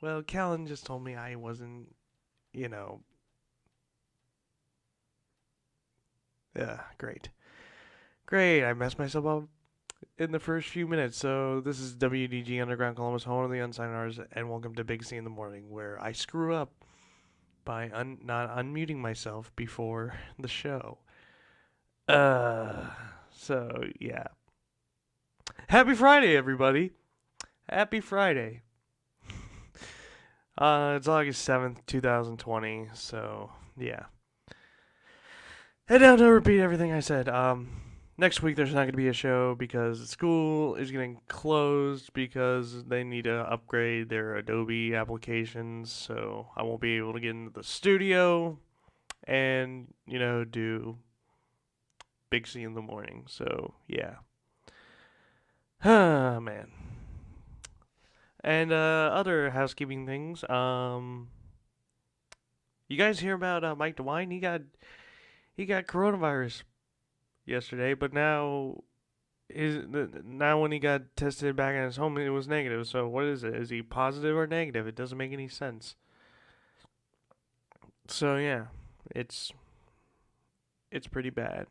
Well, Callan just told me I wasn't, you know, great. Great, I messed myself up in the first few minutes. So, this is WDG Underground Columbus, home of the unsigned artists, and welcome to Big C in the Morning, where I screw up by not unmuting myself before the show. Uh, so, yeah. Happy Friday, everybody! Happy Friday. It's August 7th, 2020, so, yeah. And now to repeat everything I said. Next week there's not going to be a show because school is getting closed because they need to upgrade their Adobe applications. So I won't be able to get into the studio and do Big C in the morning. So yeah, man. And other housekeeping things. You guys hear about Mike DeWine? He got coronavirus yesterday, but now when he got tested back at his home, it was negative. So what is it? Is he positive or negative? It doesn't make any sense. So yeah, it's it's pretty bad.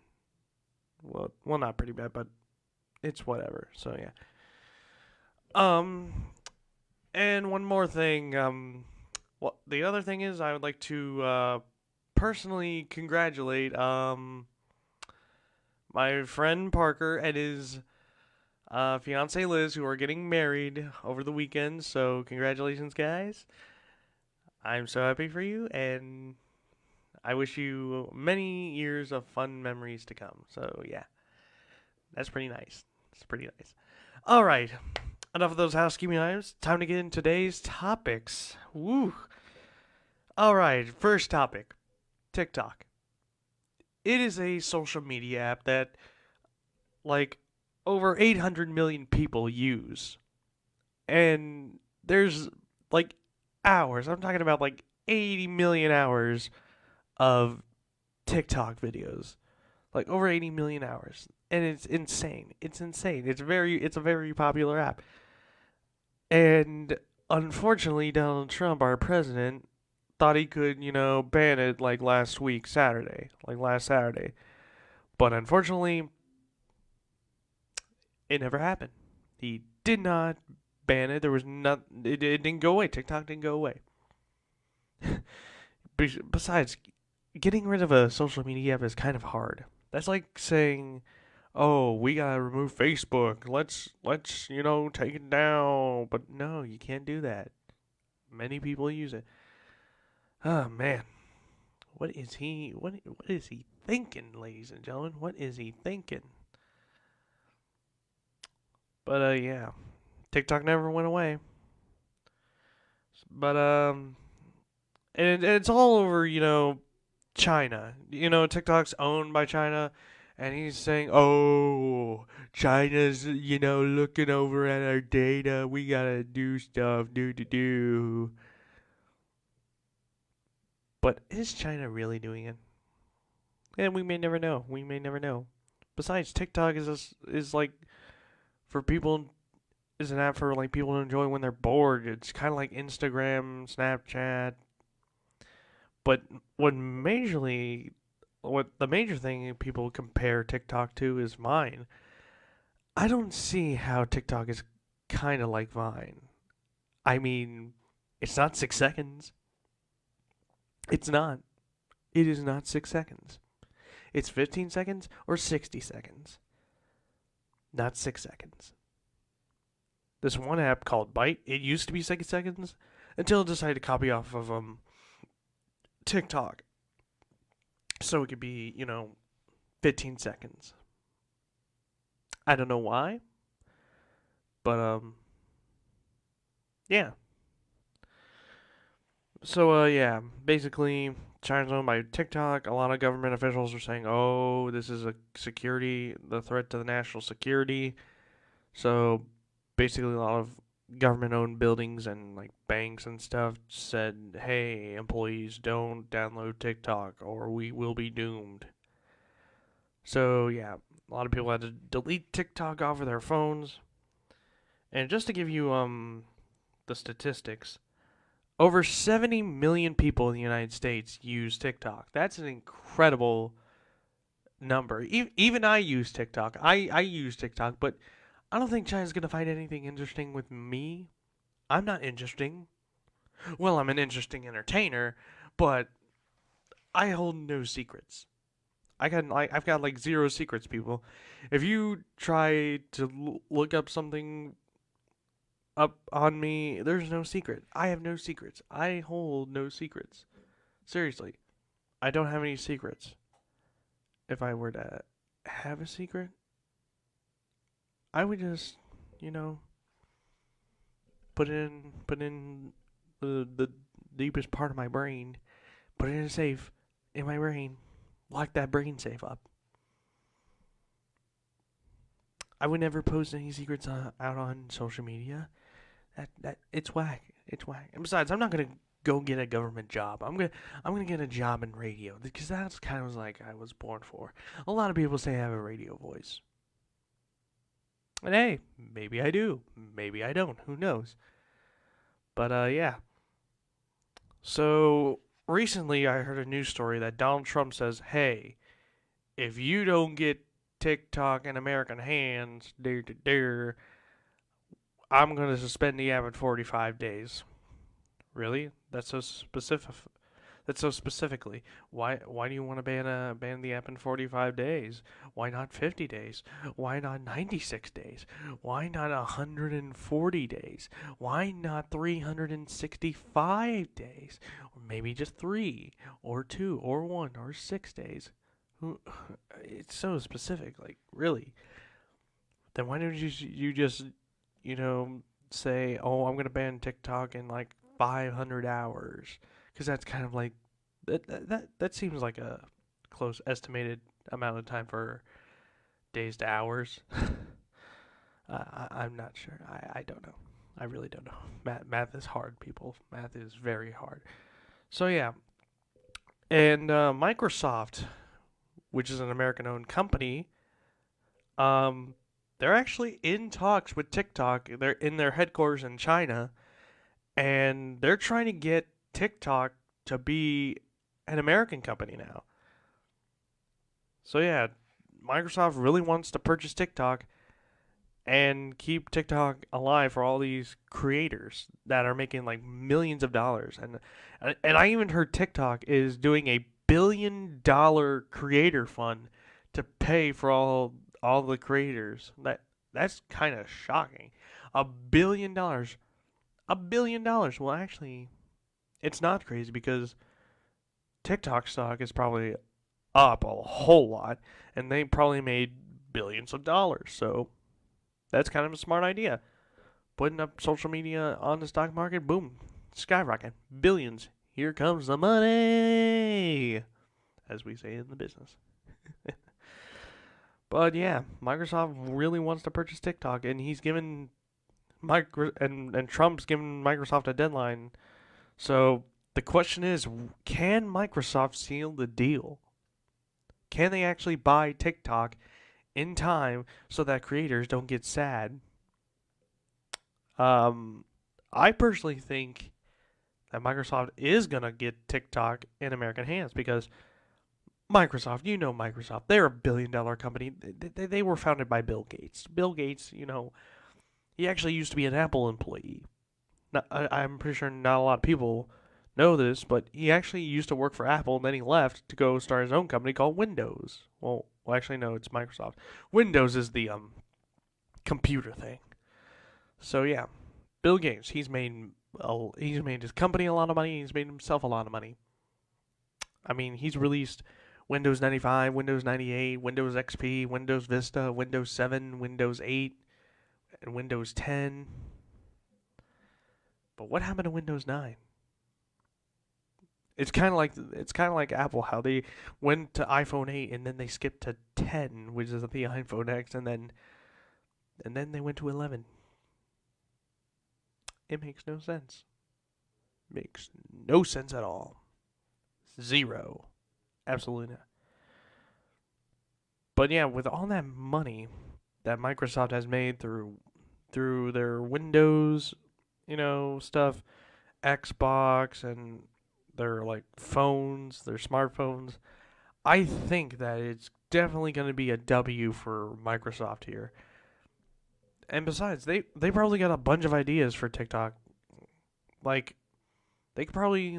Well, not pretty bad, but it's whatever. So yeah. Um, and one more thing. Well, the other thing is I would like to personally congratulate my friend Parker and his fiance Liz, who are getting married over the weekend. So congratulations, guys! I'm so happy for you, and I wish you many years of fun memories to come. So yeah, that's pretty nice. It's pretty nice. All right, enough of those housekeeping items. Time to get into today's topics. Woo! All right, first topic: TikTok. It is a social media app that like over 800 million people use, and there's like hours. I'm talking about like 80 million hours of TikTok videos, like over 80 million hours, and it's insane. It's insane. It's a very popular app, and unfortunately, Donald Trump, our president, thought he could ban it like last Saturday, but unfortunately, it never happened. He did not ban it. There was not. It didn't go away. TikTok didn't go away. Besides, getting rid of a social media app is kind of hard. That's like saying, "Oh, we gotta remove Facebook. Let's take it down." But no, you can't do that. Many people use it. Oh man, what is he thinking, ladies and gentlemen? What is he thinking? But yeah, TikTok never went away. But and it's all over China. TikTok's owned by China, and he's saying, "Oh, China's looking over at our data. We gotta do stuff, do." But is China really doing it? And we may never know. We may never know. Besides, TikTok is like for people is an app for like people to enjoy when they're bored. It's kind of like Instagram, Snapchat. But what majorly what the major thing people compare TikTok to is Vine. I don't see how TikTok is kind of like Vine. I mean, it's not 6 seconds. It's not. It is not 6 seconds. It's 15 seconds or 60 seconds, not 6 seconds. This one app called Byte, it used to be 6 seconds until it decided to copy off of TikTok, so it could be 15 seconds. I don't know why, but yeah. So yeah, basically China's owned by TikTok. A lot of government officials are saying, "Oh, this is the threat to the national security." So basically, a lot of government-owned buildings and like banks and stuff said, "Hey, employees, don't download TikTok, or we will be doomed." So yeah, a lot of people had to delete TikTok off of their phones. And just to give you the statistics, Over 70 million people in the United States use TikTok. That's an incredible number. Even I use TikTok. I use TikTok, but I don't think China's going to find anything interesting with me. I'm not interesting. Well, I'm an interesting entertainer, but I hold no secrets. I've got like zero secrets, people. If you try to look up something up on me, there's no secret. I have no secrets. I hold no secrets. Seriously, I don't have any secrets. If I were to have a secret, I would just, you know, put in the deepest part of my brain, put it in a safe in my brain, lock that brain safe up. I would never post any secrets out on social media. That it's whack. It's whack. And besides, I'm not gonna go get a government job. I'm gonna get a job in radio because that's kind of like I was born for. A lot of people say I have a radio voice, and hey, maybe I do. Maybe I don't. Who knows? But yeah. So recently, I heard a news story that Donald Trump says, "Hey, if you don't get TikTok in American hands, I'm going to suspend the app in 45 days." Really? That's so specific. That's so specifically. Why do you want to ban the app in 45 days? Why not 50 days? Why not 96 days? Why not 140 days? Why not 365 days? Or maybe just 3 or 2 or 1 or 6 days. It's so specific, like really. Then why don't you just, you know, say, "Oh, I'm going to ban TikTok in like 500 hours." Cuz that's kind of like that seems like a close estimated amount of time for days to hours. I'm not sure. I don't know. I really don't know. Math is hard, people. Math is very hard. So yeah, and Microsoft, which is an American-owned company, um, they're actually in talks with TikTok. They're in their headquarters in China, and they're trying to get TikTok to be an American company now. So yeah, Microsoft really wants to purchase TikTok and keep TikTok alive for all these creators that are making like millions of dollars. And I even heard TikTok is doing a $1 billion creator fund to pay for all the creators. That's kind of shocking. $1 billion. $1 billion. Well, actually, it's not crazy because TikTok stock is probably up a whole lot, and they probably made billions of dollars. So that's kind of a smart idea. Putting up social media on the stock market, boom, skyrocket, billions. Here comes the money, as we say in the business. But yeah, Microsoft really wants to purchase TikTok, and he's given and Trump's given Microsoft a deadline. So the question is, can Microsoft seal the deal? Can they actually buy TikTok in time so that creators don't get sad? I personally think that Microsoft is gonna get TikTok in American hands because Microsoft, Microsoft, they're a $1 billion company. They were founded by Bill Gates. Bill Gates, he actually used to be an Apple employee. Now, I'm pretty sure not a lot of people know this, but he actually used to work for Apple, and then he left to go start his own company called Windows. Well, actually, no, it's Microsoft. Windows is the computer thing. So yeah, Bill Gates, he's made his company a lot of money. He's made himself a lot of money. I mean, he's released Windows 95, Windows 98, Windows XP, Windows Vista, Windows 7, Windows 8, and Windows 10. But what happened to Windows 9? It's kind of like Apple, how they went to iPhone 8 and then they skipped to 10, which is the iPhone X, and then they went to 11. It makes no sense. Makes no sense at all. Zero. Absolutely not. But yeah, with all that money that Microsoft has made through their Windows, stuff, Xbox and their like phones, their smartphones. I think that it's definitely going to be a W for Microsoft here. And besides, they probably got a bunch of ideas for TikTok. Like they could probably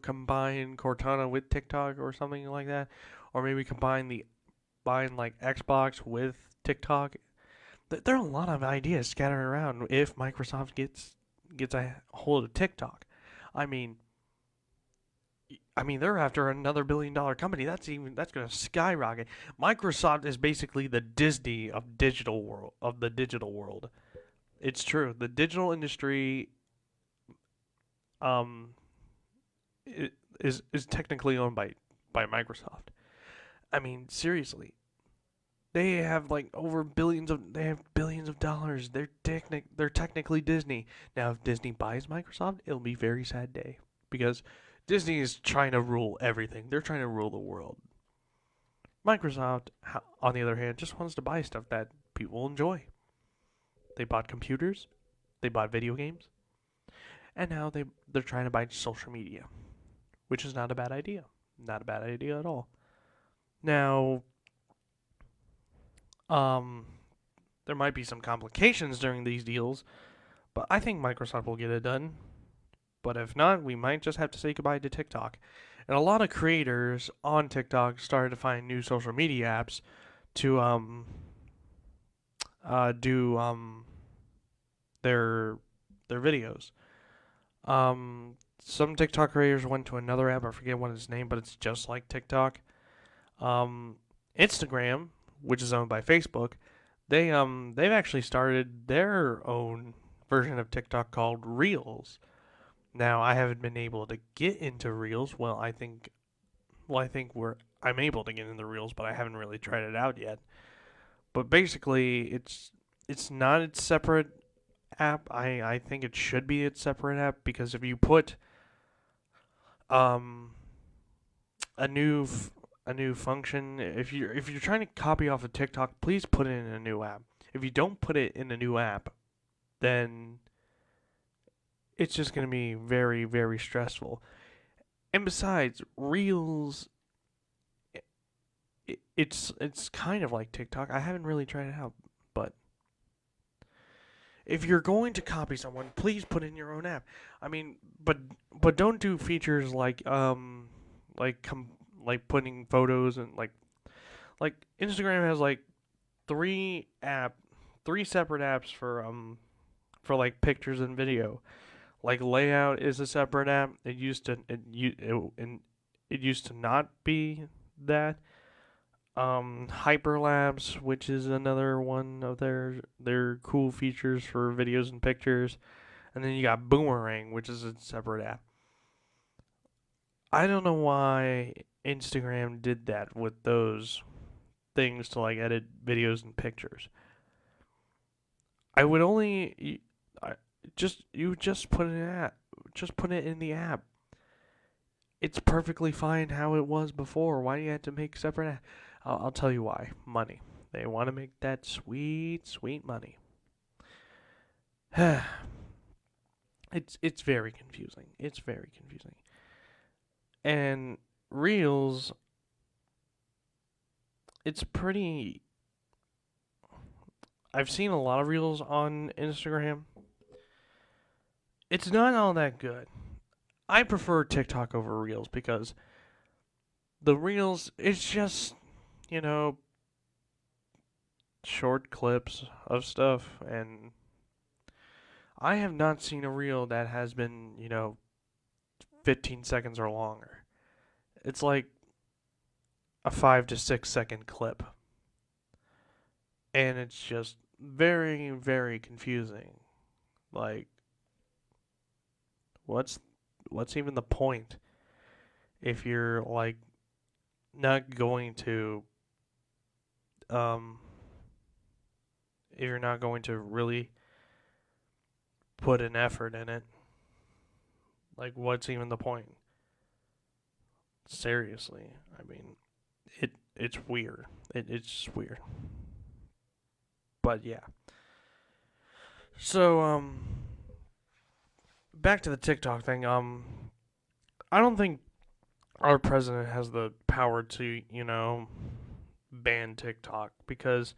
combine Cortana with TikTok or something like that, or maybe combine like Xbox with TikTok. There are a lot of ideas scattered around if Microsoft gets a hold of TikTok. I mean, they're after another billion-dollar company. That's going to skyrocket. Microsoft is basically the Disney of the digital world. It's true. The digital industry um is technically owned by Microsoft. I mean, seriously. They have like over they have billions of dollars. They're technically Disney. Now if Disney buys Microsoft, it'll be a very sad day because Disney is trying to rule everything. They're trying to rule the world. Microsoft, on the other hand, just wants to buy stuff that people enjoy. They bought computers, they bought video games, and now they're trying to buy social media, which is not a bad idea. Not a bad idea at all. Now, um, there might be some complications during these deals, but I think Microsoft will get it done. But if not, we might just have to say goodbye to TikTok. And a lot of creators on TikTok started to find new social media apps to do their videos. Some TikTok creators went to another app. I forget what its name, but it's just like TikTok. Instagram, which is owned by Facebook, they've actually started their own version of TikTok called Reels. Now, I haven't been able to get into Reels. I'm able to get into Reels, but I haven't really tried it out yet. But basically, it's not its separate app. I think it should be its separate app because if you put um a new function, if you're trying to copy off of TikTok, please put it in a new app. If you don't put it in a new app, then it's just going to be very, very stressful. And besides, Reels, it's kind of like TikTok. I haven't really tried it out, but if you're going to copy someone, please put in your own app. I mean, but don't do features like putting photos and like Instagram has like three separate apps for like pictures and video. Like Layout is a separate app. It used to not be that. Hyperlapse, which is another one of their cool features for videos and pictures, and then you got Boomerang, which is a separate app. I don't know why Instagram did that with those things to like edit videos and pictures. I would only just put it in app. Just put it in the app. It's perfectly fine how it was before. Why do you have to make separate app? I'll tell you why. Money. They want to make that sweet, sweet money. It's very confusing. It's very confusing. And Reels, it's pretty. I've seen a lot of Reels on Instagram. It's not all that good. I prefer TikTok over Reels because the Reels, it's just, you know, short clips of stuff, and I have not seen a Reel that has been, 15 seconds or longer. It's like a 5 to 6 second clip. And it's just very, very confusing. Like, what's even the point if you're like not going to if you're not going to really put an effort in it? Like, what's even the point? Seriously, I mean, it's weird. It's weird. But yeah. So back to the TikTok thing. I don't think our president has the power to, ban TikTok because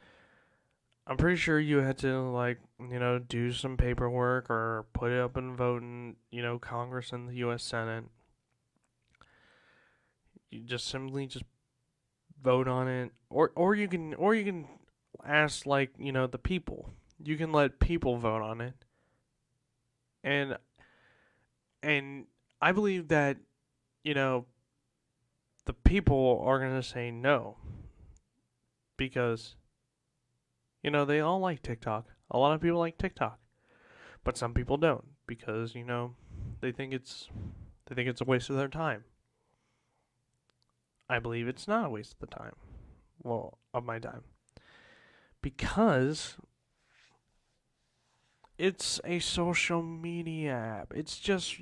I'm pretty sure you had to like, do some paperwork or put it up and vote in, Congress and the U.S. Senate. You just simply vote on it, or you can ask like the people. You can let people vote on it, and and I believe that you know the people are gonna say no because they all like TikTok. A lot of people like TikTok, but some people don't because they think it's they think it's a waste of their time. I believe it's not a waste of the time. Well, of my time because it's a social media app. It's just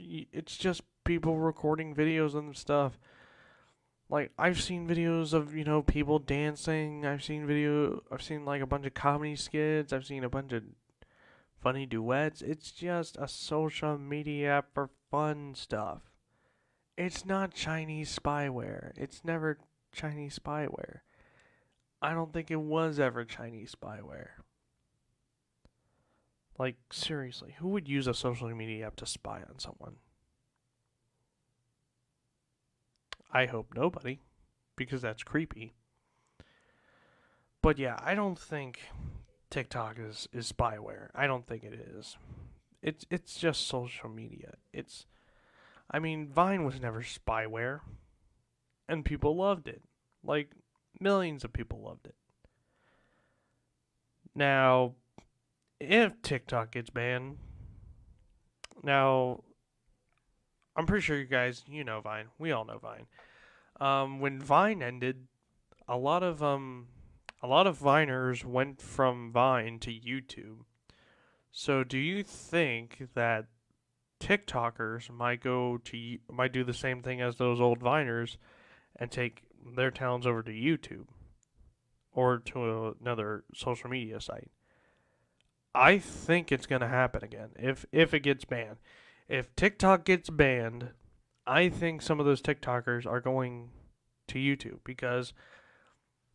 people recording videos and stuff. Like I've seen videos of people dancing. I've seen like a bunch of comedy skits. I've seen a bunch of funny duets. It's just a social media app for fun stuff. It's not Chinese spyware. It's never Chinese spyware. I don't think it was ever Chinese spyware. Like seriously, who would use a social media app to spy on someone? I hope nobody, because that's creepy. But yeah, I don't think TikTok is spyware. I don't think it is. It's just social media. Vine was never spyware, and people loved it. Like millions of people loved it. Now, if TikTok gets banned, now I'm pretty sure you guys know Vine. We all know Vine. When Vine ended, a lot of um a lot of Viners went from Vine to YouTube. So do you think that TikTokers might do the same thing as those old Viners and take their talents over to YouTube or to another social media site? I think it's going to happen again if it gets banned. If TikTok gets banned, I think some of those TikTokers are going to YouTube because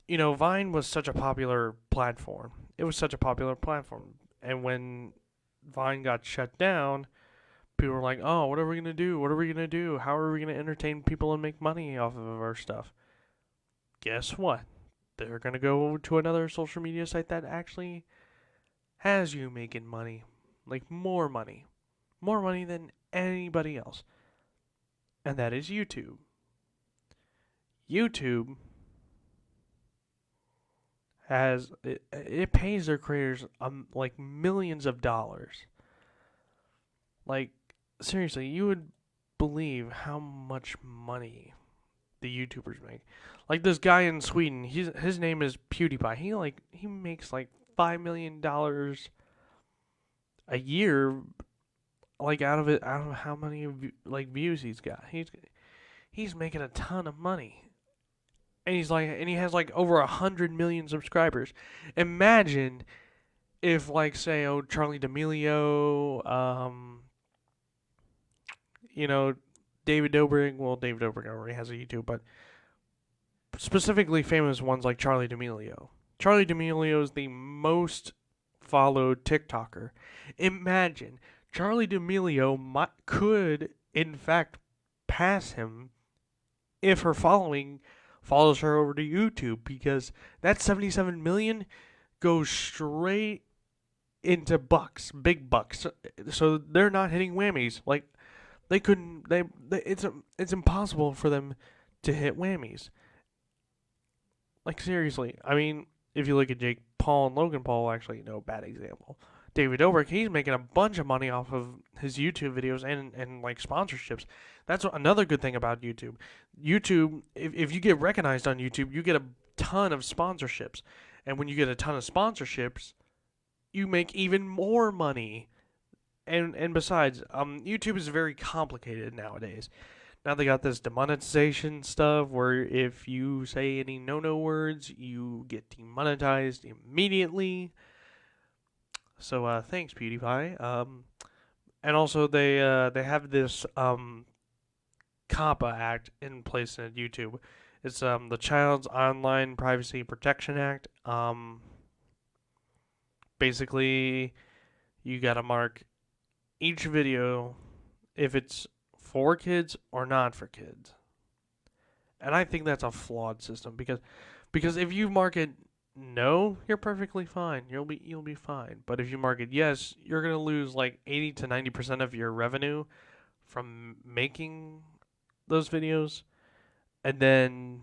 Vine was such a popular platform. It was such a popular platform. And when Vine got shut down, people were like, "Oh, what are we going to do? What are we going to do? How are we going to entertain people and make money off of our stuff?" Guess what? They're going to go to another social media site that actually has you making money. Like more money. More money than anybody else. And that is YouTube. YouTube it pays their creators like millions of dollars. Like seriously, you would believe how much money the YouTubers make. Like this guy in Sweden, his name is PewDiePie. He makes like $5 million a year, like out of it. I don't know how many like views he's got. He's making a ton of money. And he has like over 100 million subscribers. Imagine if like say Charlie D'Amelio, you know David Dobrik. Well, David Dobrik already has a YouTube, but specifically famous ones like Charlie D'Amelio. Charlie D'Amelio is the most followed TikToker. Imagine Charlie D'Amelio could in fact pass him if her following follows her over to YouTube because that 77 million goes straight into bucks, big bucks. So they're not hitting whammies. Like they couldn't. It's impossible for them to hit whammies. Like seriously. If you look at Jake Paul and Logan Paul, actually, no bad example. David Dobrik, he's making a bunch of money off of his YouTube videos and like sponsorships. That's another good thing about YouTube. YouTube, if you get recognized on YouTube, you get a ton of sponsorships. And when you get a ton of sponsorships, you make even more money. And besides, YouTube is very complicated nowadays. Now they got this demonetization stuff where if you say any no words, you get demonetized immediately. So thanks PewDiePie. and also they have this COPPA Act in place at YouTube. It's the Child's Online Privacy Protection Act. Basically, you gotta mark each video if it's for kids or not for kids. And I think that's a flawed system because if you mark it no, you're perfectly fine. You'll be fine. But if you mark it yes, you're gonna lose like 80 to 90% of your revenue from making those videos, and then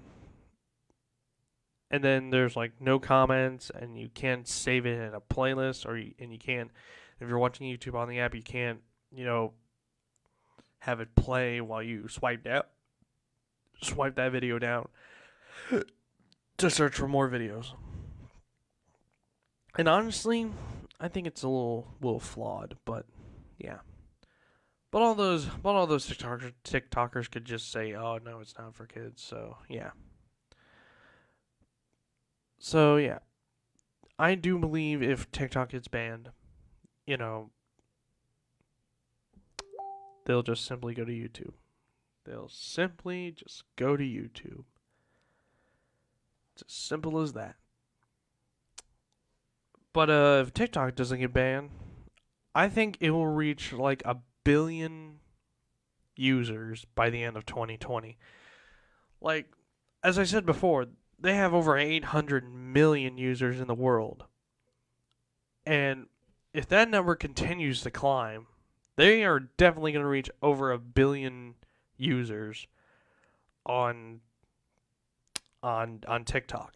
there's like no comments, and you can't save it in a playlist, and you can't, if you're watching YouTube on the app, you can't, have it play while you swipe that video down to search for more videos. And honestly, I think it's a little flawed, but yeah. But all those TikTokers could just say, "Oh no, it's not for kids." So yeah. So yeah, I do believe if TikTok gets banned, you know, they'll just simply go to YouTube. They'll simply just go to YouTube. It's as simple as that. But if TikTok doesn't get banned, I think it will reach like 1 billion users by the end of 2020. Like, as I said before, they have over 800 million users in the world. And if that number continues to climb, they are definitely going to reach over 1 billion users on TikTok.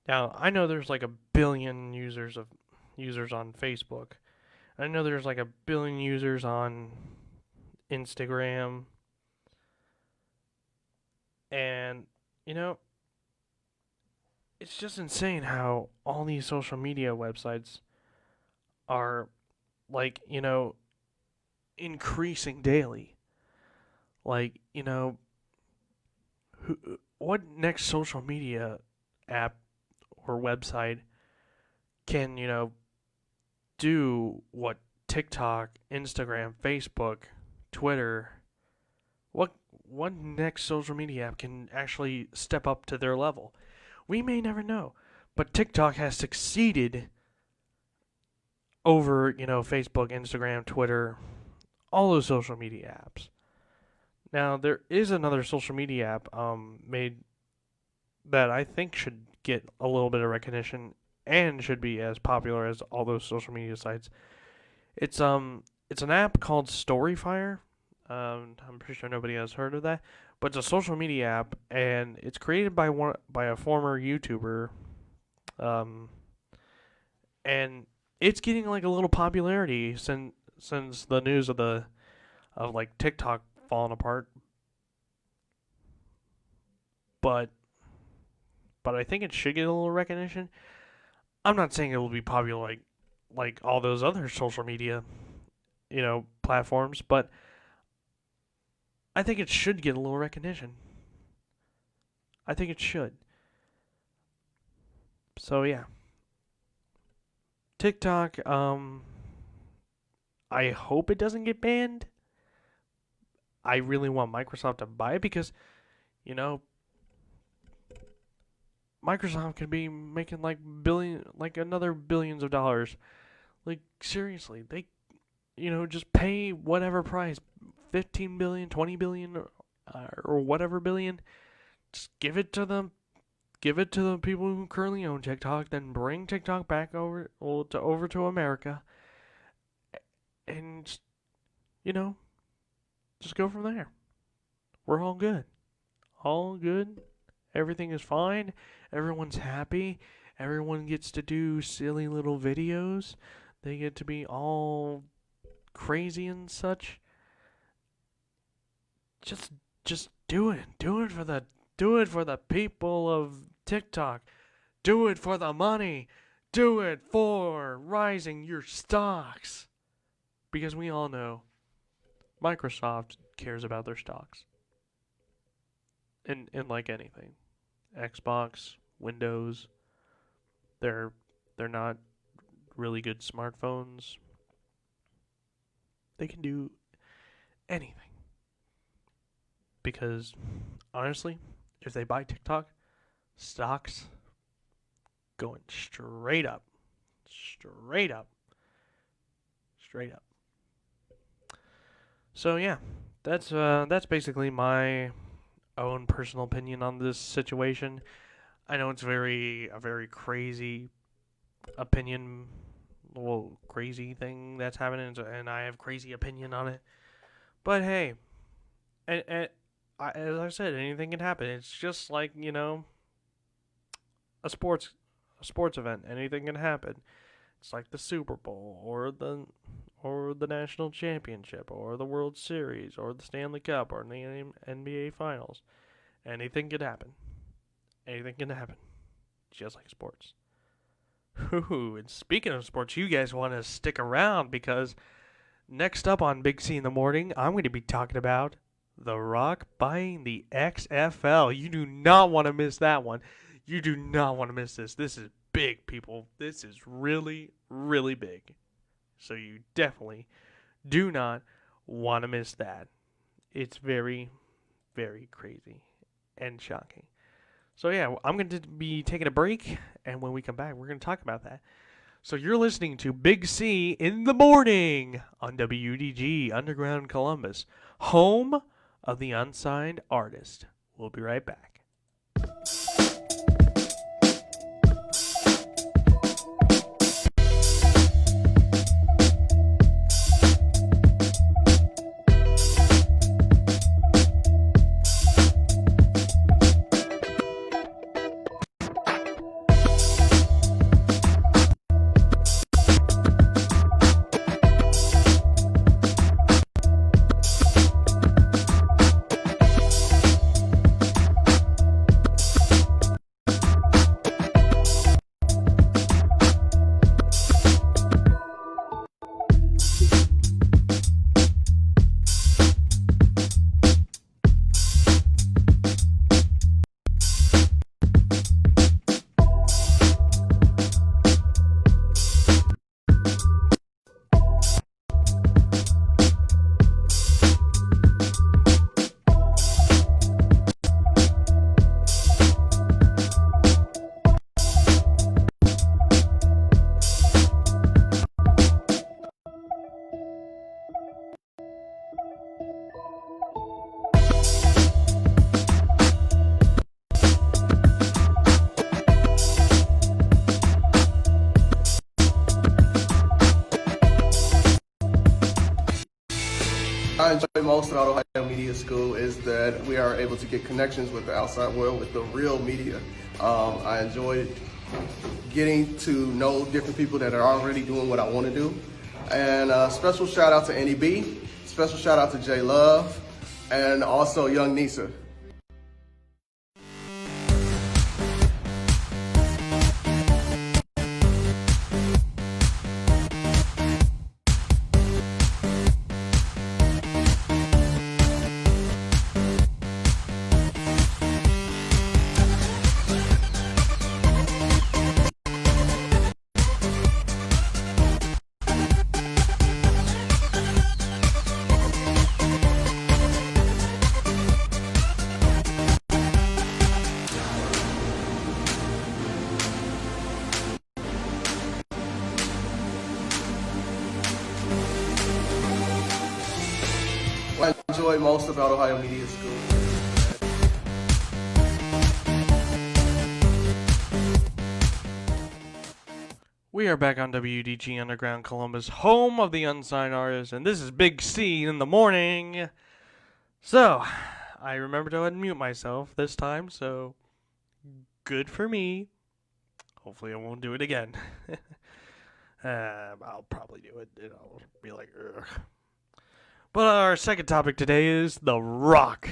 Now, I know there's like 1 billion users on Facebook. I know there's like 1 billion users on Instagram. And, it's just insane how all these social media websites are like, increasing daily. Like, what next social media app or website can, do what TikTok, Instagram, Facebook, Twitter, what next social media app can actually step up to their level? We may never know, but TikTok has succeeded over, Facebook, Instagram, Twitter, all those social media apps. Now, there is another social media app made that I think should get a little bit of recognition and should be as popular as all those social media sites. It's an app called Storyfire. I'm pretty sure nobody has heard of that, but it's a social media app, and it's created by a former YouTuber, um, and it's getting like a little popularity since the news of like TikTok falling apart. But I think it should get a little recognition. I'm not saying it will be popular like all those other social media, platforms, but I think it should get a little recognition. I think it should. So yeah. TikTok, I hope it doesn't get banned. I really want Microsoft to buy it because, you know, Microsoft could be making like another billions of dollars. Like seriously, they, just pay whatever price, 15 billion, 20 billion, or whatever billion. Just give it to them. Give it to the people who currently own TikTok. Then bring TikTok back over to America, and you know, just go from there. We're all good. All good. Everything is fine. Everyone's happy. Everyone gets to do silly little videos. They get to be all crazy and such. Just do it. Do it for the people of TikTok. Do it for the money. Do it for rising your stocks. Because we all know Microsoft cares about their stocks. In like anything. Xbox, Windows, they're not really good smartphones. They can do anything. Because, honestly, if they buy TikTok, stocks going straight up. Straight up. Straight up. So, yeah. That's basically my own personal opinion on this situation. I know it's a very crazy opinion, well, crazy thing that's happening, and I have crazy opinion on it. But hey, and as I said, anything can happen. It's just like a sports a sports event. Anything can happen. It's like the Super Bowl or the national championship or the World Series or the Stanley Cup or the NBA Finals. Anything can happen. Anything can happen. Just like sports. Ooh, and speaking of sports, you guys want to stick around because next up on Big C in the Morning, I'm going to be talking about The Rock buying the XFL. You do not want to miss that one. You do not want to miss this. This is big, people. This is really, really big. So you definitely do not want to miss that. It's very, very crazy and shocking. So yeah, I'm going to be taking a break, and when we come back, we're going to talk about that. So you're listening to Big C in the Morning on WDG Underground Columbus, home of the unsigned artist. We'll be right back. I enjoy most about Ohio Media School is that we are able to get connections with the outside world, with the real media. I enjoyed getting to know different people that are already doing what I want to do. And special shout out to Annie B, special shout out to Jay Love, and also Young Nisa. What I enjoy most about Ohio Media School. We are back on WDG Underground Columbus, home of the unsigned artist, and this is Big C in the Morning. So, I remembered to unmute myself this time, so good for me. Hopefully I won't do it again. I'll probably do it, and I'll be like, ugh. But our second topic today is The Rock,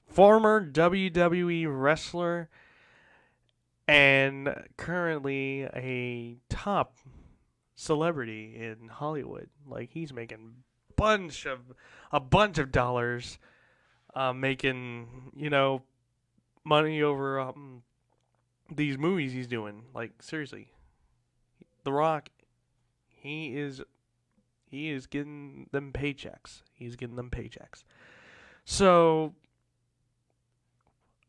former WWE wrestler and currently a top celebrity in Hollywood. Like, he's making a bunch of dollars, making money over these movies he's doing. Like, seriously, The Rock, he's He is getting them paychecks. He's getting them paychecks. So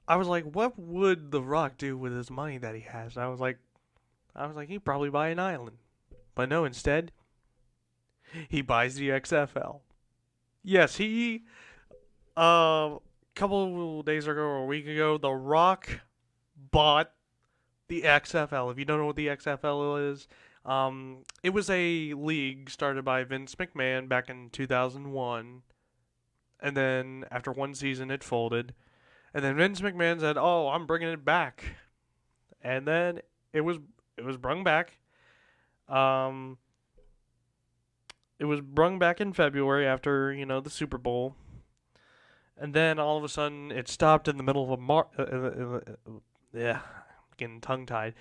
I was like, what would The Rock do with his money that he has? I was like, he'd probably buy an island. But no, instead, he buys the XFL. Yes, he, a couple of days ago or a week ago, The Rock bought the XFL. If you don't know what the XFL is, it was a league started by Vince McMahon back in 2001. And then after one season, it folded. And then Vince McMahon said, "Oh, I'm bringing it back." And then it was brung back. It was brung back in February after the Super Bowl, and then all of a sudden it stopped in the middle of yeah, getting tongue tied.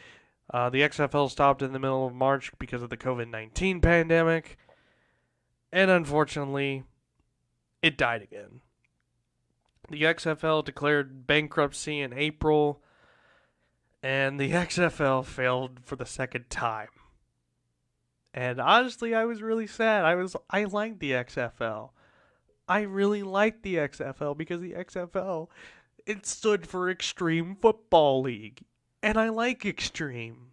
The XFL stopped in the middle of March because of the COVID-19 pandemic, and unfortunately, it died again. The XFL declared bankruptcy in April, and the XFL failed for the second time. And honestly, I was really sad. I liked the XFL. I really liked the XFL because the XFL, it stood for Extreme Football League. And I like extreme.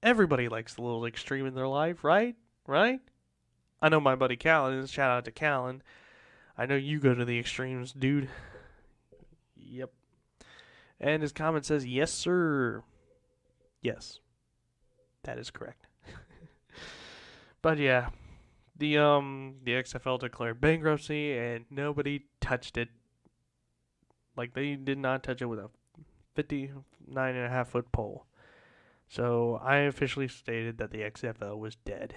Everybody likes a little extreme in their life, right? Right? I know my buddy Callan, shout out to Callan. I know you go to the extremes, dude. Yep. And his comment says, "Yes, sir." Yes. That is correct. But yeah, the XFL declared bankruptcy and nobody touched it. Like, they did not touch it with a 59.5-foot pole. So I officially stated that the XFL was dead.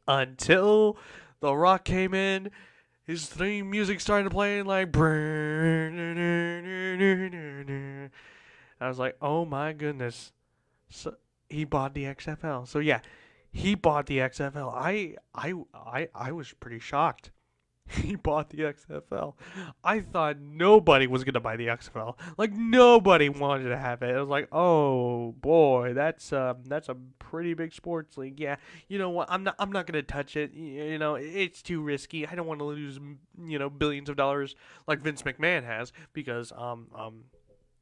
Until The Rock came in, his theme music started playing like. I was like, oh my goodness. So he bought the XFL. So yeah, he bought the XFL. I was pretty shocked. He bought the XFL. I thought nobody was gonna buy the XFL. Like, nobody wanted to have it. I was like, oh boy, that's a pretty big sports league. Yeah, you know what? I'm not gonna touch it. It's too risky. I don't want to lose billions of dollars like Vince McMahon has because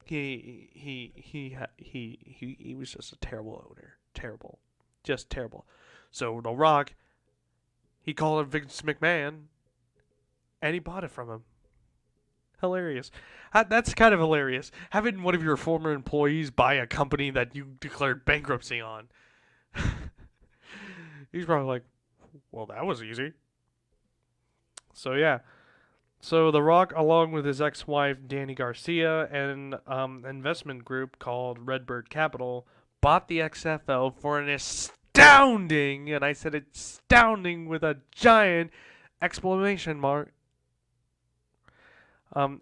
he was just a terrible owner. Terrible. Just terrible. So The Rock, he called him Vince McMahon, and he bought it from him. Hilarious. That's kind of hilarious. Having one of your former employees buy a company that you declared bankruptcy on. He's probably like, well, that was easy. So yeah. So The Rock, along with his ex-wife Danny Garcia and investment group called Redbird Capital, bought the XFL for an astounding, and I said astounding with a giant exclamation mark,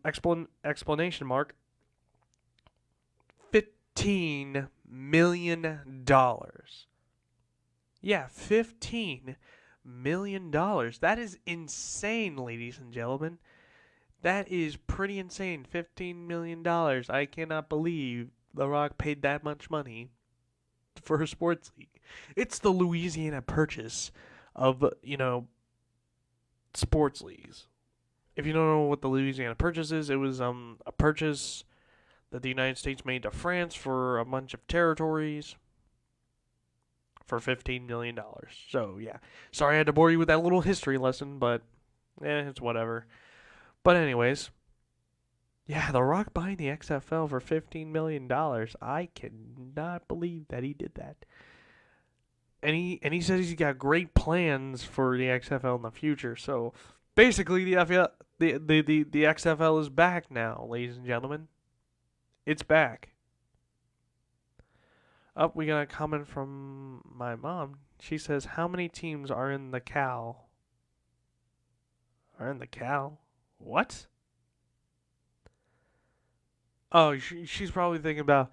explanation mark, $15 million. Yeah, $15 million. That is insane, ladies and gentlemen. That is pretty insane. $15 million. I cannot believe The Rock paid that much money for a sports league. It's the Louisiana Purchase of, sports leagues. If you don't know what the Louisiana Purchase is, it was a purchase that the United States made to France for a bunch of territories for $15 million. So, yeah. Sorry I had to bore you with that little history lesson, but it's whatever. But anyways, yeah, The Rock buying the XFL for $15 million. I cannot believe that he did that. And he says he's got great plans for the XFL in the future. So basically, the XFL is back now, ladies and gentlemen. It's back. Oh, we got a comment from my mom. She says, "How many teams are in the Cal?" Are in the Cal? What? Oh, she's probably thinking about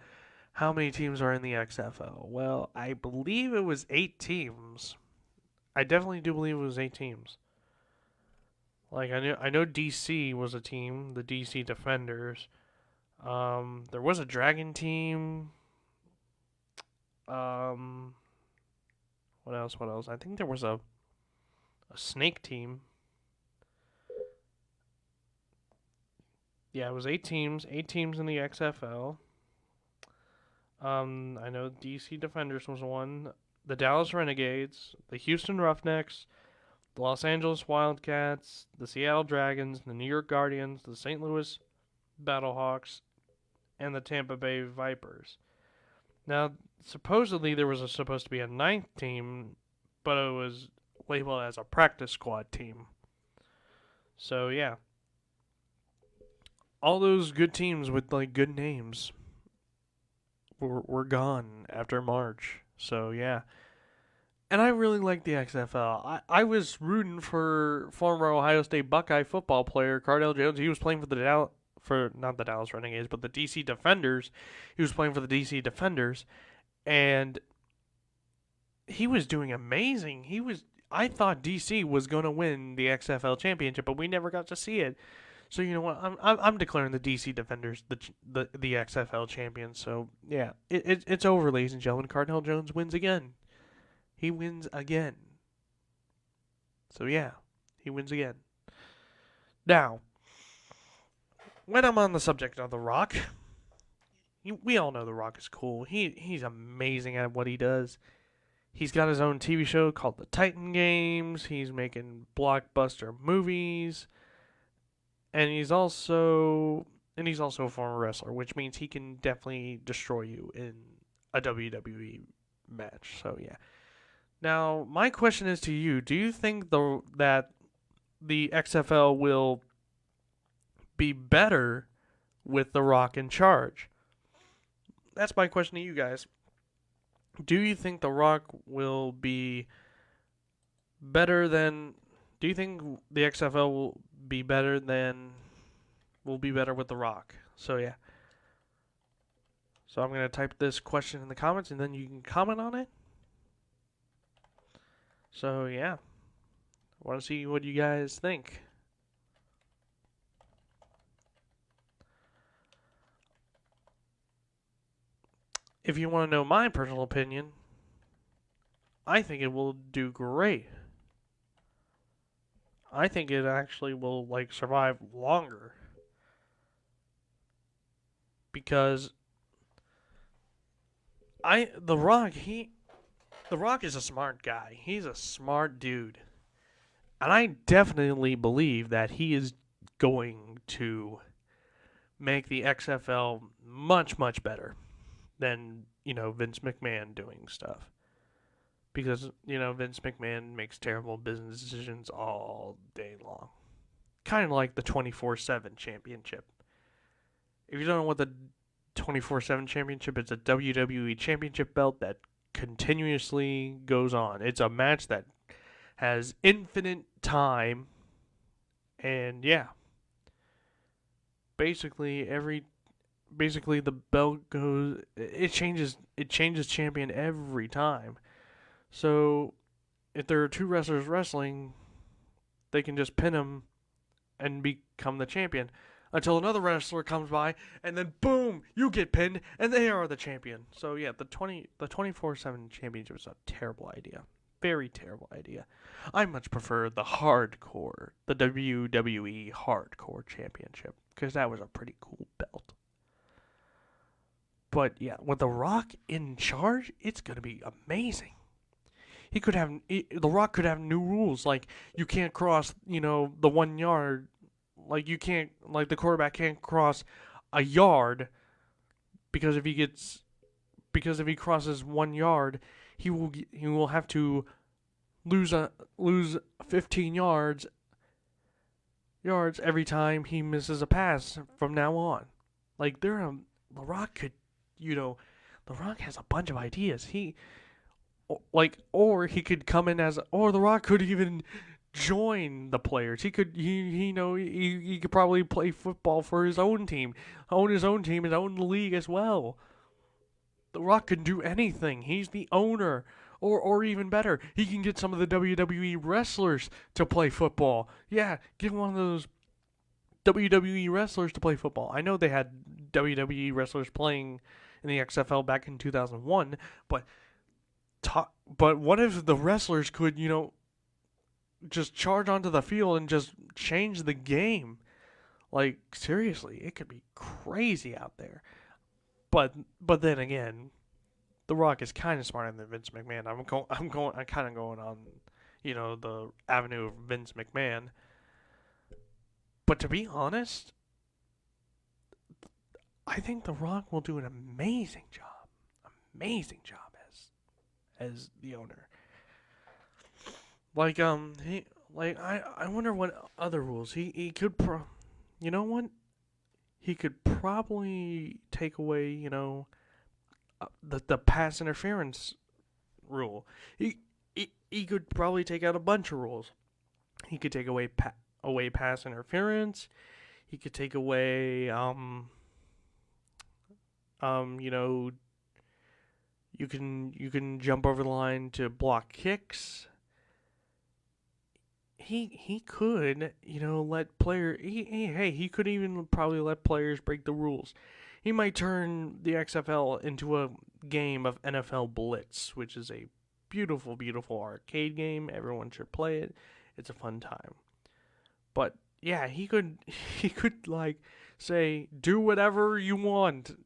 how many teams are in the XFL. Well, I believe it was 8 teams. I definitely do believe it was 8 teams. Like, I know DC was a team, the DC Defenders. There was a Dragon team. What else? What else? I think there was a snake team. Yeah, it was 8 teams. 8 teams in the XFL. I know DC Defenders was one. The Dallas Renegades, the Houston Roughnecks, the Los Angeles Wildcats, the Seattle Dragons, the New York Guardians, the St. Louis Battlehawks, and the Tampa Bay Vipers. Now, supposedly there was supposed to be a 9th team, but it was labeled as a practice squad team. So, yeah. All those good teams with, like, good names were gone after March. So, yeah. And I really like the XFL. I was rooting for former Ohio State Buckeye football player Cardale Jones. He was playing for not the Dallas Renegades, but the DC Defenders. He was playing for the DC Defenders, and he was doing amazing. I thought DC was going to win the XFL championship, but we never got to see it. So you know what? I'm declaring the DC Defenders the XFL champions. So yeah, it's over, ladies and gentlemen. Cardale Jones wins again. He wins again. So yeah, he wins again. Now, when I'm on the subject of The Rock, we all know The Rock is cool. He's amazing at what he does. He's got his own TV show called The Titan Games. He's making blockbuster movies. And he's also a former wrestler, which means he can definitely destroy you in a WWE match. So yeah. Now, my question is to you: do you think that the XFL will be better with The Rock in charge? That's my question to you guys. Do you think The Rock will be better than? Do you think the XFL will be better with The Rock? So yeah. So I'm gonna type this question in the comments, and then you can comment on it. So yeah, I want to see what you guys think. If you want to know my personal opinion, I think it will do great. I think it actually will survive longer. Because The Rock is a smart guy. He's a smart dude. And I definitely believe that he is going to make the XFL much, much better than, Vince McMahon doing stuff. Because, Vince McMahon makes terrible business decisions all day long. Kind of like the 24/7 championship. If you don't know what the 24/7 championship is, a WWE championship belt that continuously goes on. It's a match that has infinite time, and yeah, basically the belt goes. It changes champion every time. So if there are two wrestlers wrestling, they can just pin them and become the champion. Until another wrestler comes by, and then boom, you get pinned, and they are the champion. So yeah, the 24/7 championship is a terrible idea, very terrible idea. I much prefer the WWE Hardcore Championship, because that was a pretty cool belt. But yeah, with The Rock in charge, it's gonna be amazing. The Rock could have new rules, like you can't cross, the 1 yard. Like the quarterback can't cross a yard because if he crosses 1 yard, he will have to lose 15 yards every time he misses a pass from now on. Like The Rock could, The Rock has a bunch of ideas. Or he could come in or The Rock could even join the players. He could he could probably play football for his own team, own his own team, his own league as well. The Rock can do anything. He's the owner. Or even better, he can get some of the WWE wrestlers to play football. Yeah, get one of those WWE wrestlers to play football. I know they had WWE wrestlers playing in the XFL back in 2001, but But what if the wrestlers could, just charge onto the field and just change the game? Like, seriously, it could be crazy out there. But then again, The Rock is kind of smarter than Vince McMahon. I'm kind of going on, the avenue of Vince McMahon. But to be honest, I think The Rock will do an amazing job. Amazing job as the owner. I wonder what other rules he could you know what? He could probably take away, the pass interference rule. He could probably take out a bunch of rules. He could take away pass interference. He could take away you can jump over the line to block kicks. He could, let he could even probably let players break the rules. He might turn the XFL into a game of NFL Blitz, which is a beautiful, beautiful arcade game. Everyone should play it. It's a fun time. But yeah, he could like say, do whatever you want.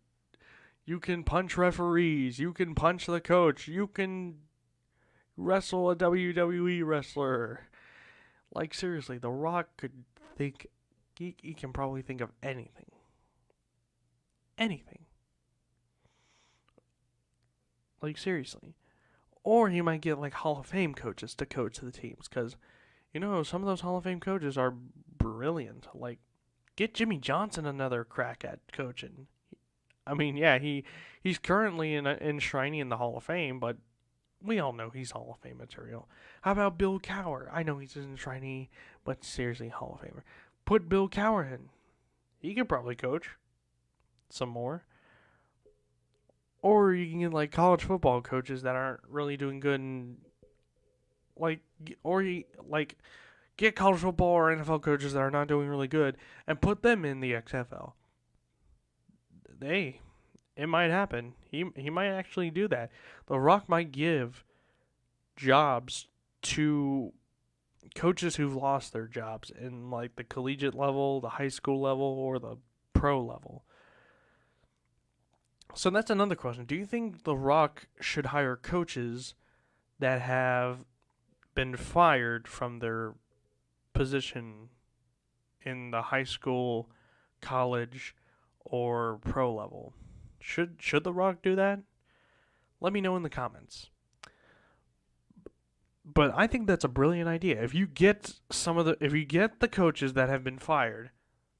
You can punch referees. You can punch the coach. You can wrestle a WWE wrestler. Like, seriously, The Rock could think... He can probably think of anything. Anything. Like, seriously. Or he might get, like, Hall of Fame coaches to coach the teams. Because, some of those Hall of Fame coaches are brilliant. Like, get Jimmy Johnson another crack at coaching. I mean, yeah, he's currently enshrined in the Hall of Fame, but we all know he's Hall of Fame material. How about Bill Cowher? I know he's an enshrinee, but seriously, Hall of Famer. Put Bill Cowher in. He could probably coach some more. Or you can get, like, college football coaches that aren't really doing good and, get college football or NFL coaches that are not doing really good and put them in the XFL. Hey, it might happen. He might actually do that. The Rock might give jobs to coaches who've lost their jobs in, like, the collegiate level, the high school level, or the pro level. So that's another question. Do you think The Rock should hire coaches that have been fired from their position in the high school, college, or pro level? Should The Rock do that? Let me know in the comments. But I think that's a brilliant idea. If you get the coaches that have been fired,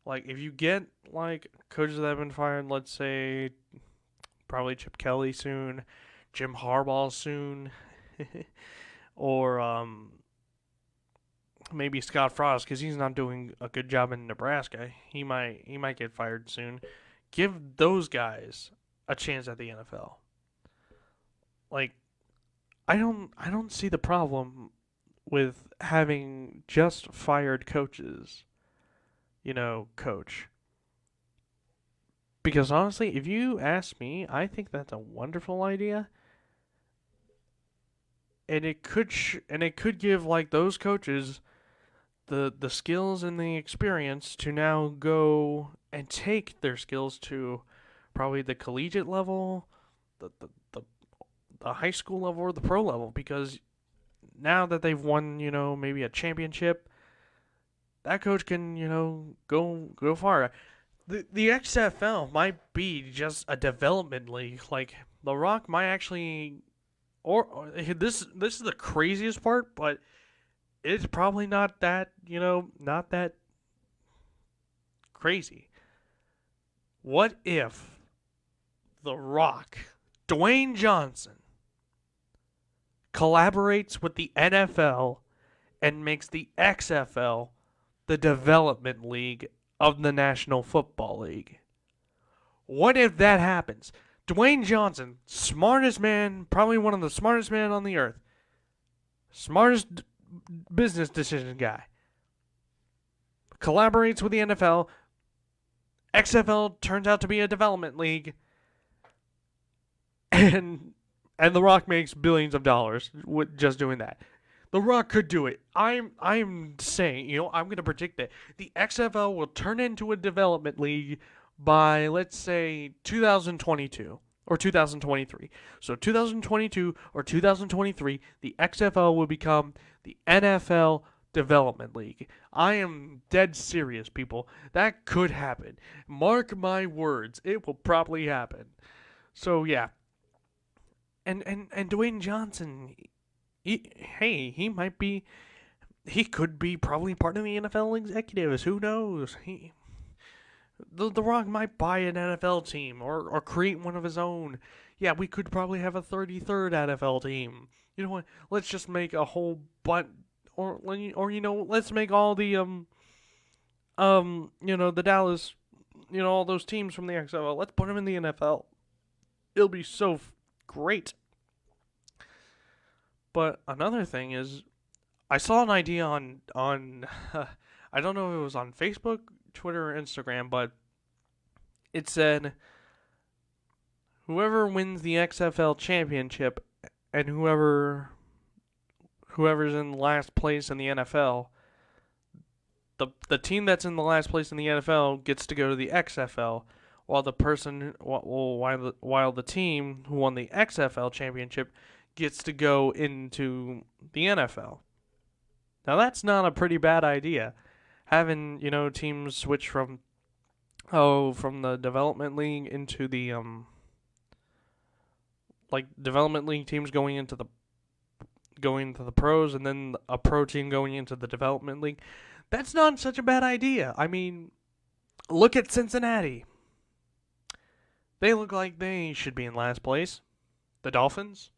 like if you get like coaches that have been fired, let's say probably Chip Kelly soon, Jim Harbaugh soon, or maybe Scott Frost because he's not doing a good job in Nebraska. He might get fired soon. Give those guys a chance at the NFL. Like, I don't see the problem with having just fired coaches, coach. Because honestly, if you ask me, I think that's a wonderful idea. And it could give like those coaches the skills and the experience to now go and take their skills to probably the collegiate level, the high school level, or the pro level, because now that they've won, maybe a championship, that coach can, go far. The XFL might be just a development league. Like, The Rock might actually, or this is the craziest part, but it's probably not that, not that crazy. What if The Rock, Dwayne Johnson, collaborates with the NFL and makes the XFL the development league of the National Football League? What if that happens? Dwayne Johnson, smartest man, probably one of the smartest men on the earth, smartest business decision guy, collaborates with the NFL. XFL turns out to be a development league, and And The Rock makes billions of dollars with just doing that. The Rock could do it. I'm saying, I'm going to predict that the XFL will turn into a development league by, let's say, 2022 or 2023. So 2022 or 2023, the XFL will become the NFL Development League. I am dead serious, people. That could happen. Mark my words. It will probably happen. So, yeah. And Dwayne Johnson, he might be, he could be probably part of the NFL executives. Who knows? The Rock might buy an NFL team or create one of his own. Yeah, we could probably have a 33rd NFL team. You know what? Let's just make a whole bunch, or let's make all the the Dallas, all those teams from the XFL. Let's put them in the NFL. It'll be so great. But another thing is, I saw an idea on I don't know if it was on Facebook, Twitter, or Instagram, but it said whoever wins the XFL championship and whoever's in last place in the NFL, the team that's in the last place in the NFL gets to go to the XFL, while the team who won the XFL championship gets to go into the NFL. Now that's not a pretty bad idea. Having, teams switch from the development league into the development league teams going into the pros, and then a pro team going into the development league. That's not such a bad idea. I mean, look at Cincinnati. They look like they should be in last place. The Dolphins,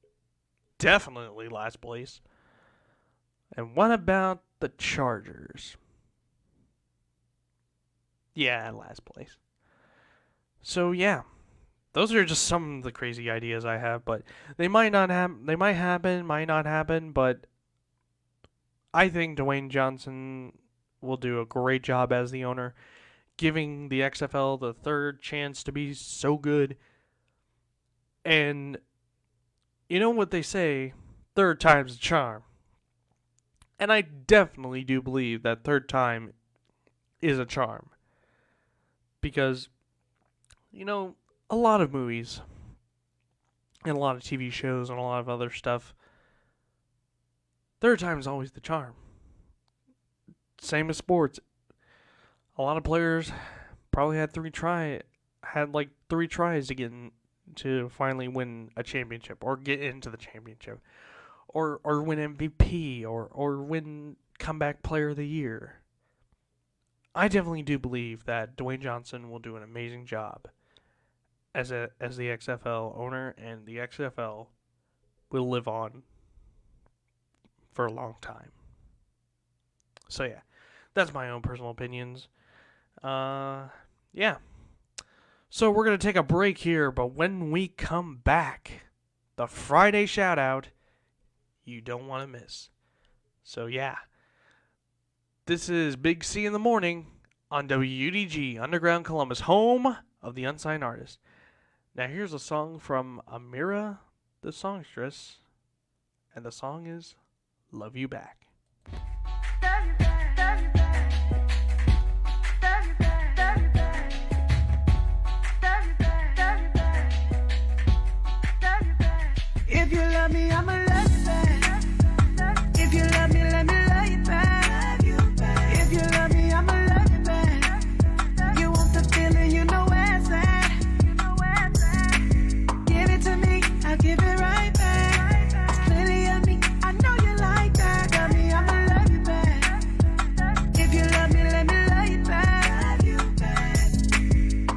definitely last place. And what about the Chargers? Yeah, last place. So yeah, those are just some of the crazy ideas I have, but they might happen, might not happen, but I think Dwayne Johnson will do a great job as the owner, giving the XFL the third chance to be so good. And you know what they say, third time's a charm. And I definitely do believe that third time is a charm. Because, a lot of movies and a lot of TV shows and a lot of other stuff, third time is always the charm. Same as sports. A lot of players probably had three tries to finally win a championship or get into the championship. Or win MVP, or win comeback player of the year. I definitely do believe that Dwayne Johnson will do an amazing job as the XFL owner, and the XFL will live on for a long time. So yeah, that's my own personal opinions. Yeah. So we're going to take a break here, but when we come back, the Friday shout out you don't want to miss. So yeah, this is Big C in the Morning on WUDG Underground Columbus, home of the unsigned artist. Now here's a song from Amira the songstress, and the song is Love You Back. If you love me, I'ma love you back. If you love me, let me love you back. If you love me, I'ma love you back. You want the feeling, you know where it's at. Give it to me, I'll give it right back. There's plenty of me, I know you like that. Love me, I'ma love you back. If you love me, let me love you back.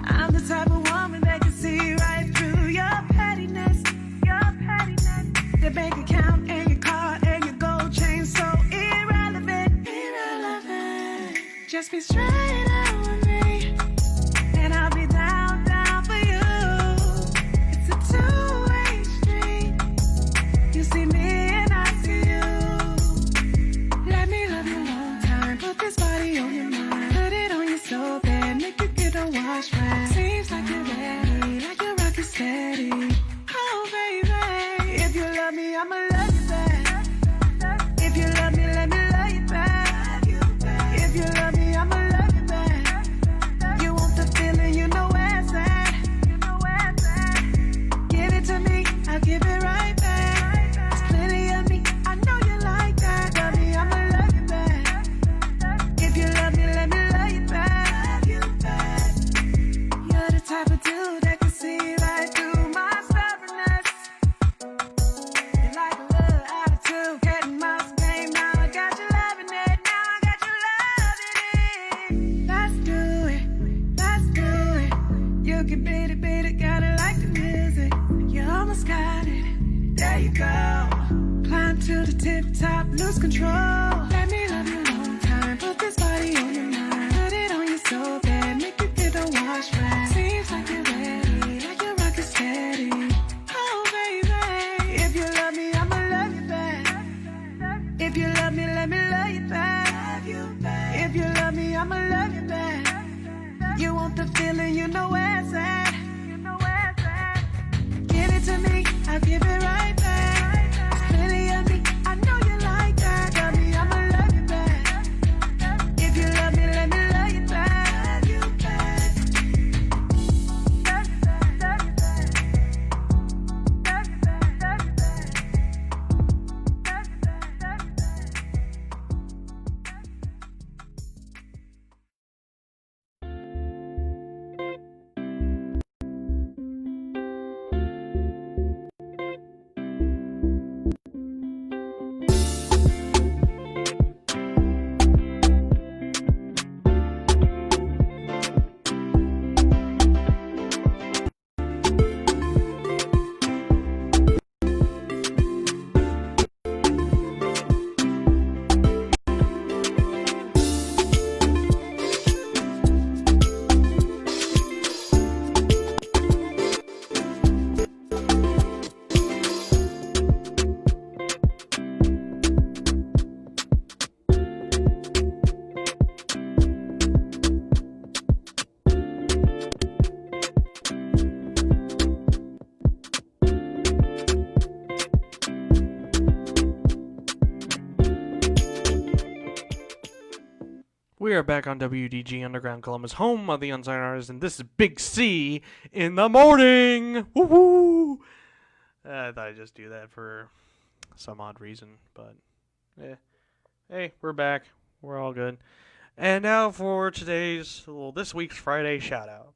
I'm the type of woman that can see right through your pettiness. The bank account and your car and your gold chain so irrelevant. Just be straight up with me, and I'll be down for you. It's a two-way street. You see me and I see you. Let me love you long time. Put this body on your mind. Put it on you so bad. Make you get a wash right. Seems like you're ready, like you're rockin' steady. Oh baby, attitude that can see right through my stubbornness. You like a little attitude, cat and mouse game. Now I got you loving it. Now I got you loving it. Let's do it. Let's do it. You can beat it, gotta like the music. You almost got it. There you go. Climb to the tip top, lose control. Let me love you long time. Put this body on your mind. Put it on you so bad. Make you get the wash right. Seems like you're ready. Like you're rockin' steady. Oh, baby. If you love me, I'ma love you back. If you love me, let me love you back. If you love me, I'ma love you back. You want the feeling, you know where it's at. Give it to me, I'll give it right back. Plenty of me, I know you like that. Love me, I'ma love you back. If you love me, let me love you back. You back. Love you back, love you back. Love you back, love you back. Love you back, love you back. We are back on WDG Underground Columbus, home of the Unsigned Artists, and this is Big C in the morning. Woohoo! I thought I'd just do that for some odd reason, but hey, we're back. We're all good. And now for this week's Friday shout out.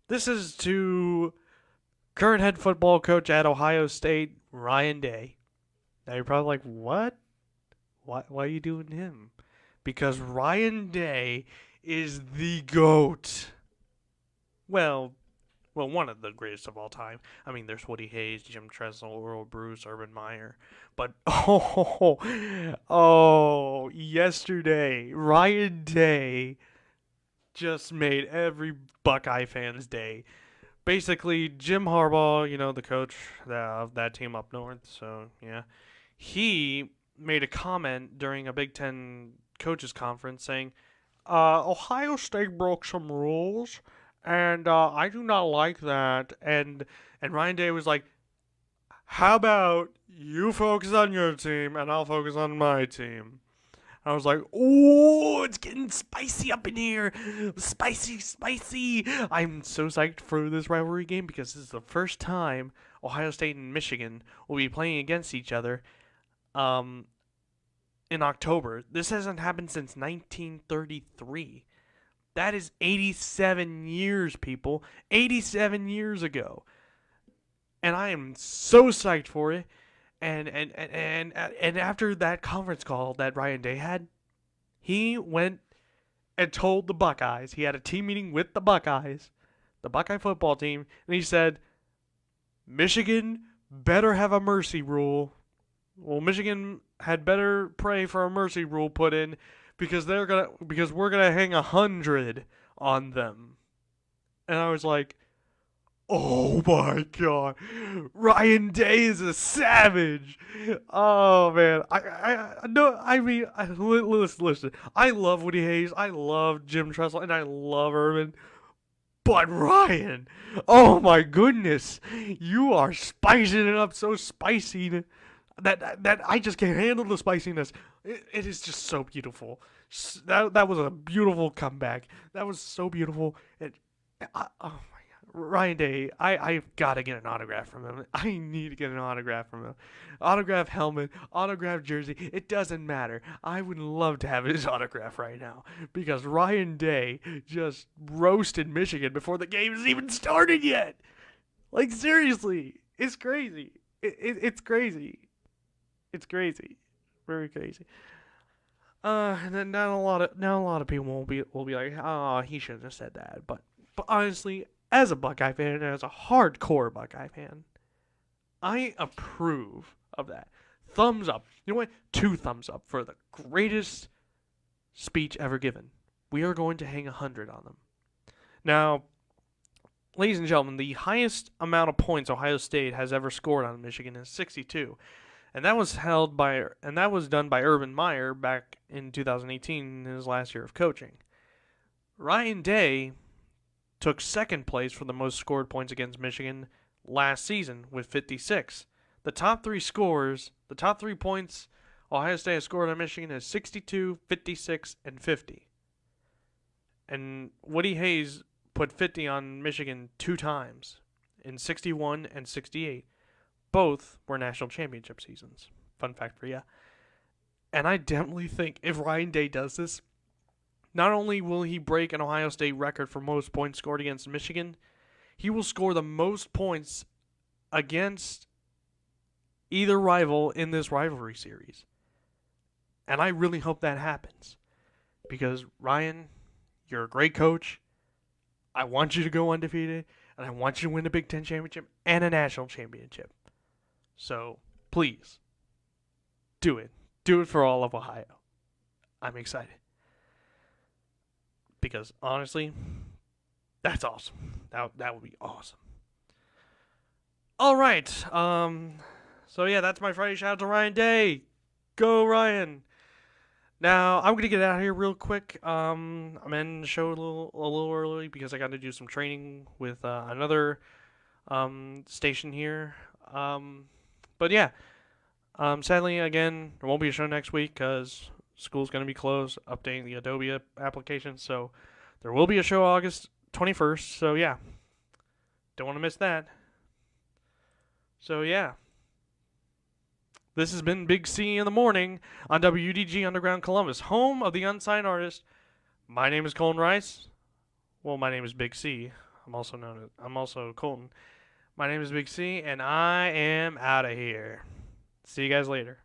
This is to current head football coach at Ohio State, Ryan Day. Now you're probably like, what? Why are you doing him? Because Ryan Day is the GOAT. Well, one of the greatest of all time. I mean, there's Woody Hayes, Jim Tressel, Earl Bruce, Urban Meyer. But, yesterday, Ryan Day just made every Buckeye fan's day. Basically, Jim Harbaugh, the coach of that team up north, so, yeah, he made a comment during a Big Ten coaches conference saying, Ohio State broke some rules, and I do not like that. And Ryan Day was like, how about you focus on your team, and I'll focus on my team. I was like, oh, it's getting spicy up in here. Spicy. I'm so psyched for this rivalry game because this is the first time Ohio State and Michigan will be playing against each other in October. This hasn't happened since 1933. That is 87 years, people. 87 years ago. And I am so psyched for it. And after that conference call that Ryan Day had, he went and told the Buckeyes. He had a team meeting with the Buckeyes, the Buckeye football team, and he said, Michigan better have a mercy rule. Well, Michigan had better pray for a mercy rule put in because we're gonna hang 100 on them. And I was like, oh my God, Ryan Day is a savage. Oh man, listen. I love Woody Hayes, I love Jim Tressel, and I love Urban. But Ryan, oh my goodness, you are spicing it up so spicy that I just can't handle the spiciness. It is just so beautiful. That was a beautiful comeback. That was so beautiful. Oh my God, Ryan Day, I've got to get an autograph from him. I need to get an autograph from him. Autograph helmet, autograph jersey, it doesn't matter. I would love to have his autograph right now because Ryan Day just roasted Michigan before the game has even started yet. Like, seriously, it's crazy. It's crazy. It's crazy. Very crazy. And then now a lot of people will be like, oh, he shouldn't have said that. But honestly, as a Buckeye fan and as a hardcore Buckeye fan, I approve of that. Thumbs up. You know what? 2 thumbs up for the greatest speech ever given. We are going to hang 100 on them. Now, ladies and gentlemen, the highest amount of points Ohio State has ever scored on Michigan is 62. And that was done by Urban Meyer back in 2018 in his last year of coaching. Ryan Day took second place for the most scored points against Michigan last season with 56. The top 3 points Ohio State has scored on Michigan is 62, 56, and 50. And Woody Hayes put 50 on Michigan 2 times in 61 and 68. Both were national championship seasons. Fun fact for you. And I definitely think if Ryan Day does this, not only will he break an Ohio State record for most points scored against Michigan, he will score the most points against either rival in this rivalry series. And I really hope that happens. Because, Ryan, you're a great coach. I want you to go undefeated, and I want you to win a Big Ten championship and a national championship. So, please, do it. Do it for all of Ohio. I'm excited. Because, honestly, that's awesome. That would be awesome. All right. So, yeah, that's my Friday shout out to Ryan Day. Go, Ryan. Now, I'm going to get out of here real quick. I'm ending the show a little early because I got to do some training with another station here. But yeah, sadly, again, there won't be a show next week because school's going to be closed, updating the Adobe application. So there will be a show August 21st. So yeah, don't want to miss that. So yeah, this has been Big C in the Morning on WDG Underground Columbus, home of the unsigned artist. My name is Colton Rice. Well, my name is Big C. I'm also Colton. My name is Big C, and I am out of here. See you guys later.